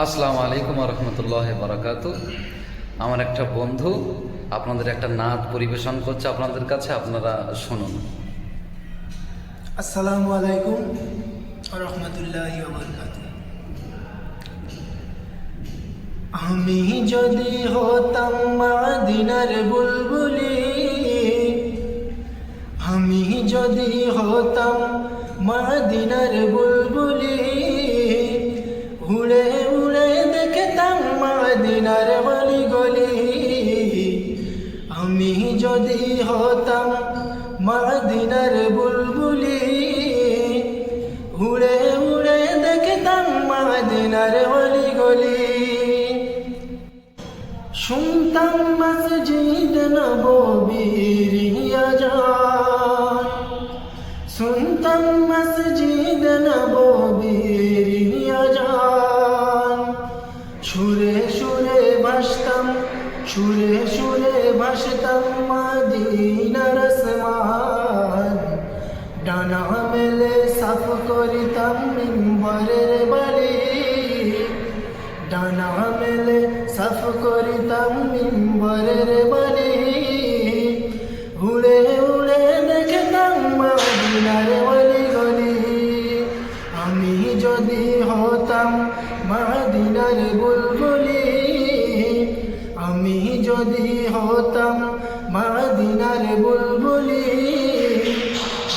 আসসালামু আলাইকুম রহমতুল্লাহ বারাকাতু। আমার একটা বন্ধু আপনাদের একটা নাত পরিবেশন করছে আপনাদের কাছে, আপনারা শুনুন। আসসালামু আলাইকুম রহমতুল্লাহি ওয়া বারাকাতুহু। আমি যদি হতাম মদিনার বুলবুলি, আমি যদি হতাম মদিনার বুলবুলি, উড়ে উড়ে দেখতাম মদিনার গলি গলি। আমি যদি হতাম মদিনার বুলবুলি, উড়ে উড়ে দেখতাম মদিনার গলি গলি। শুনতাম মসজিদ নববীর আযান, শুনতাম মসজিদ নববীর আযান। সুরে সুরে ভাসতাম, সুরে সুরে ভাসতাম মদিনার আসমান। ডানা মেলে সাফ করিতাম মিম্বরের বালি, ডানা মেলে সাফ করিতাম মিম্বরের বালি। উড়ে উড়ে দেখতাম মদিনার গলি গলি। আমি যদি হতাম মদিনার বুলবুলি, আমি যদি হতাম মদিনার বুলবুলি,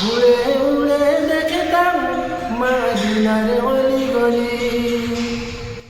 উড়ে উড়ে দেখতাম মদিনার গলি গলি।